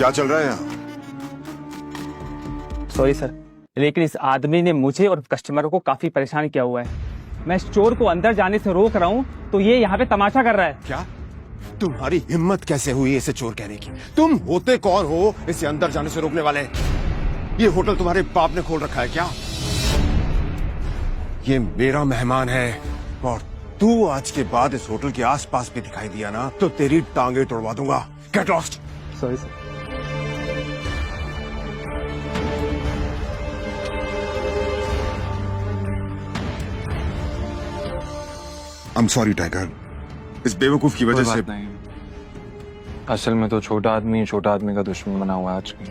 क्या चल रहा है यहाँ? सॉरी सर, लेकिन इस आदमी ने मुझे और कस्टमरों को काफी परेशान किया हुआ है। मैं इस चोर को अंदर जाने से रोक रहा हूँ तो ये यहाँ पे तमाशा कर रहा है। क्या तुम्हारी हिम्मत कैसे हुई इसे चोर कहने की? तुम होते कौन हो इसे अंदर जाने से रोकने वाले? ये होटल तुम्हारे बाप ने खोल रखा है क्या? ये मेरा मेहमान है और तू आज के बाद इस होटल के आसपास भी दिखाई दिया ना तो तेरी टांगे तोड़वा दूंगा। Get lost. Sorry sir. I'm sorry, tiger. इस बेवकूफ की वजह से नहीं, असल में तो छोटा आदमी का दुश्मन बना हुआ है आजकल।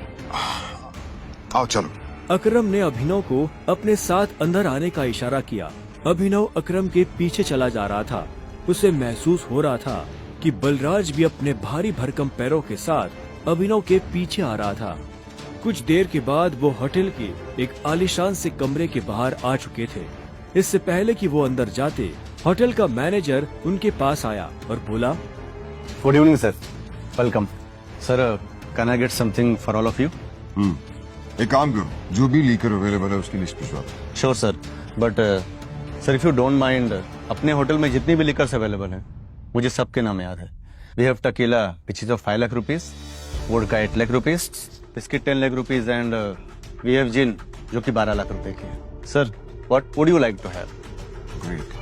आओ चलो। अकरम ने अभिनव को अपने साथ अंदर आने का इशारा किया। अभिनव अकरम के पीछे चला जा रहा था। उसे महसूस हो रहा था कि बलराज भी अपने भारी भरकम पैरों के साथ अभिनव के पीछे आ रहा था। कुछ देर के बाद वो होटल के एक आलीशान से कमरे के बाहर आ चुके थे। इससे पहले कि वो अंदर जाते, होटल का मैनेजर उनके पास आया और बोला, good evening sir, welcome sir, can I get something for all of you? एक काम करो, जो भी लीकर अवेलेबल है उसकी लिस्ट भिजवा। Sure sir, but sir if you don't mind, अपने होटल में जितनी भी लिकर्स अवेलेबल हैं मुझे सबके नाम याद है। We have tequila which is of 5 lakh rupees, vodka 8 lakh rupees, biscuit 10 lakh rupees and we have gin जो कि 12 लाख रुपए की है। Sir what would you like to have? Great.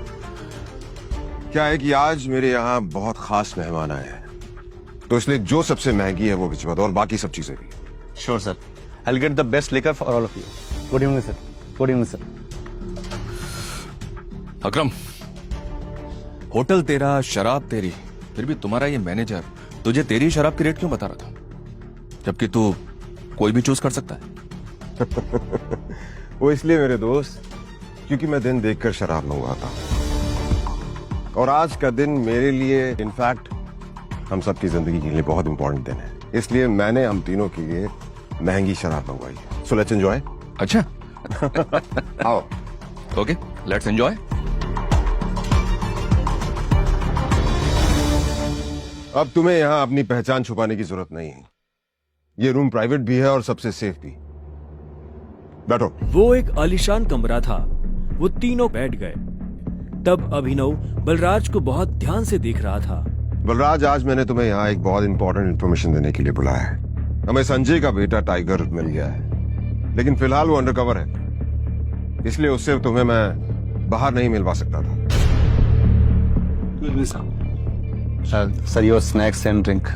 क्या है कि आज मेरे यहाँ बहुत खास मेहमान आए हैं, तो इसलिए जो सबसे महंगी है वो भिजवा दो और बाकी सब चीजें भी। Sure sir, I will get the best liquor for all of you. Good evening sir. Good evening sir. Akram, hotel तेरा, शराब तेरी, फिर भी तुम्हारा ये मैनेजर तुझे तेरी शराब की रेट क्यों बता रहा था, जबकि तू कोई भी चूज कर सकता है? वो इसलिए मेरे दोस्त क्योंकि मैं दिन देखकर शराब मंगवाता हूँ और आज का दिन मेरे लिए, इनफैक्ट हम सबकी जिंदगी के लिए बहुत इंपॉर्टेंट दिन है, इसलिए मैंने हम तीनों के लिए महंगी शराब मंगवाई है। So let's enjoy. अच्छा। आओ। Okay, let's enjoy. अब तुम्हें यहाँ अपनी पहचान छुपाने की जरूरत नहीं है। ये रूम प्राइवेट भी है और सबसे सेफ भी। बैठो। वो एक आलीशान कमरा था। वो तीनों बैठ गए। तब अभिनव बलराज को बहुत ध्यान से देख रहा था। बलराज, आज मैंने तुम्हें यहाँ एक बहुत इंपॉर्टेंट इन्फॉर्मेशन देने के लिए बुलाया है। हमें संजय का बेटा टाइगर मिल गया है, लेकिन फिलहाल वो अंडरकवर है, इसलिए उससे तुम्हें मैं बाहर नहीं मिलवा सकता था। Sir your snacks and drink.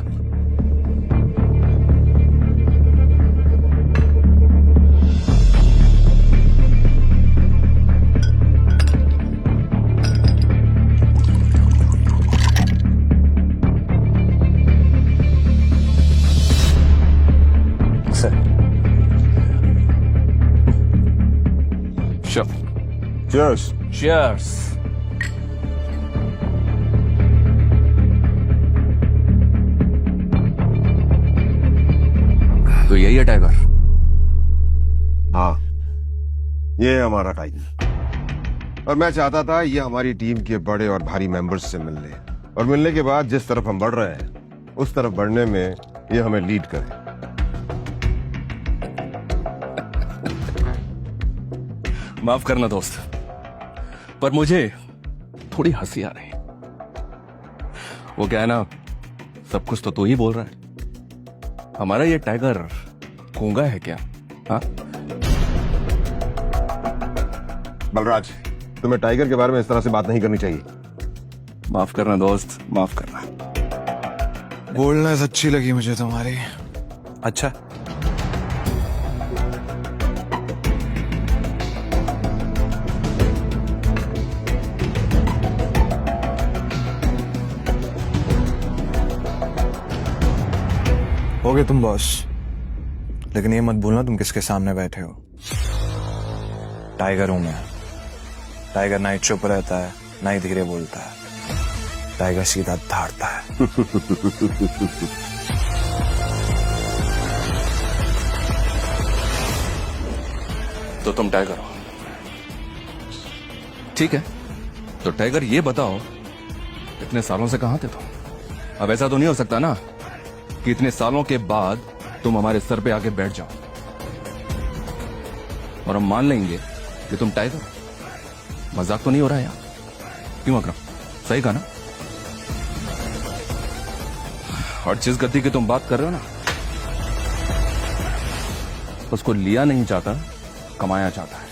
Cheers. Cheers. तो यही है टाइगर? हाँ, ये है हमारा टाइगर और मैं चाहता था ये हमारी टीम के बड़े और भारी मेंबर्स से मिल ले और मिलने के बाद जिस तरफ हम बढ़ रहे हैं उस तरफ बढ़ने में ये हमें लीड करे। माफ करना दोस्त, पर मुझे थोड़ी हंसी आ रही है। वो क्या है ना, सब कुछ तो तू ही बोल रहा है। हमारा ये टाइगर गूंगा है क्या? हाँ बलराज, तुम्हें टाइगर के बारे में इस तरह से बात नहीं करनी चाहिए। माफ करना दोस्त, माफ करना। बोलनेस अच्छी लगी मुझे तुम्हारी। अच्छा, हो गए तुम बॉस, लेकिन ये मत भूलना तुम किसके सामने बैठे हो। टाइगर हूं मैं। टाइगर ना ही चुप रहता है ना ही धीरे बोलता है, टाइगर सीधा धाड़ता है। तो तुम टाइगर हो, ठीक है? तो टाइगर ये बताओ, इतने सालों से कहां थे तुम? अब ऐसा तो नहीं हो सकता ना कि इतने सालों के बाद तुम हमारे सर पे आके बैठ जाओ और हम मान लेंगे कि तुम टाइगर हो। मजाक तो नहीं हो रहा है यार? क्यों अकरम, सही कहा ना? और जिस गद्दी की तुम बात कर रहे हो ना, उसको लिया नहीं जाता, कमाया जाता है।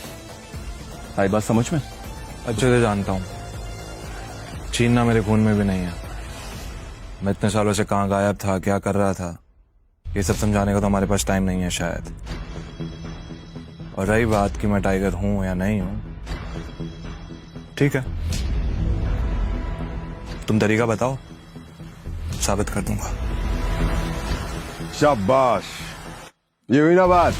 आई बात समझ में? अच्छे से जानता हूँ, छीनना मेरे खून में भी नहीं है। मैं इतने सालों से कहाँ गायब था, क्या कर रहा था, ये सब समझाने का तो हमारे पास टाइम नहीं है शायद। और रही बात कि मैं टाइगर हूं या नहीं हूं, ठीक है, तुम तरीका बताओ, साबित कर दूंगा। शाबाश, ये हुई ना बात।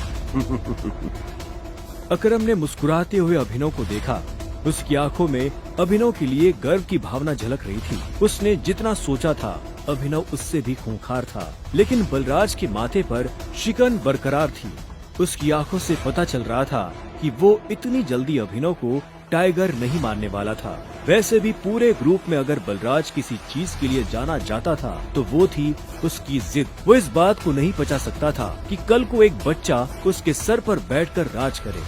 अकरम ने मुस्कुराते हुए अभिनव को देखा। उसकी आंखों में अभिनव के लिए गर्व की भावना झलक रही थी। उसने जितना सोचा था, अभिनव उससे भी खूंखार था, लेकिन बलराज के माथे पर शिकन बरकरार थी। उसकी आंखों से पता चल रहा था कि वो इतनी जल्दी अभिनव को टाइगर नहीं मानने वाला था। वैसे भी पूरे ग्रुप में अगर बलराज किसी चीज के लिए जाना जाता था तो वो थी उसकी जिद। वो इस बात को नहीं पचा सकता था कि कल को एक बच्चा उसके सर पर बैठकर राज करे।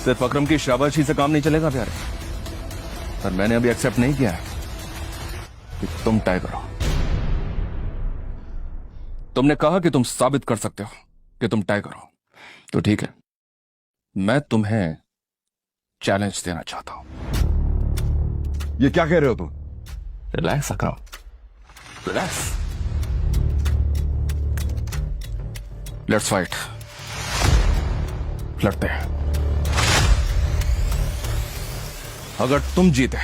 सिर्फ अकरम की शाबाशी से काम नहीं चलेगा प्यारे, पर मैंने अभी एक्सेप्ट नहीं किया है कि तुम टाइगर हो। तुमने कहा कि तुम साबित कर सकते हो कि तुम टाइगर हो, तो ठीक है, मैं तुम्हें चैलेंज देना चाहता हूं। ये क्या कह रहे हो तुम? Relax Akram, relax. Let's fight, लड़ते हैं। अगर तुम जीते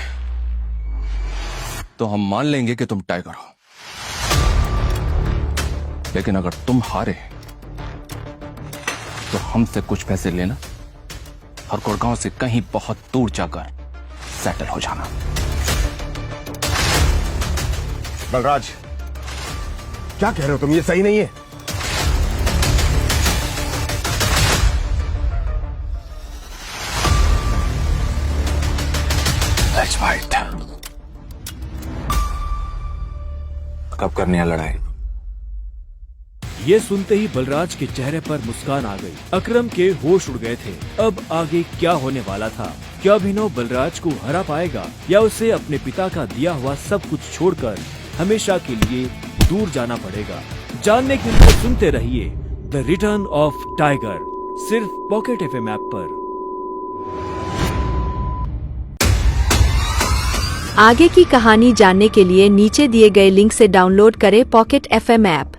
तो हम मान लेंगे कि तुम टाइगर हो, लेकिन अगर तुम हारे तो हमसे कुछ पैसे लेना और गुड़गांव से कहीं बहुत दूर जाकर सेटल हो जाना। बलराज, क्या कह रहे हो तुम? ये सही नहीं है। Let's fight. कब करनी है लड़ाई? ये सुनते ही बलराज के चेहरे पर मुस्कान आ गई। अकरम के होश उड़ गए थे। अब आगे क्या होने वाला था? क्या अभिनव बलराज को हरा पाएगा या उसे अपने पिता का दिया हुआ सब कुछ छोड़कर हमेशा के लिए दूर जाना पड़ेगा? जानने के लिए सुनते रहिए द रिटर्न ऑफ टाइगर, सिर्फ पॉकेट एफएम ऐप पर। आगे की कहानी जानने के लिए नीचे दिए गए लिंक से डाउनलोड करें पॉकेट एफएम ऐप।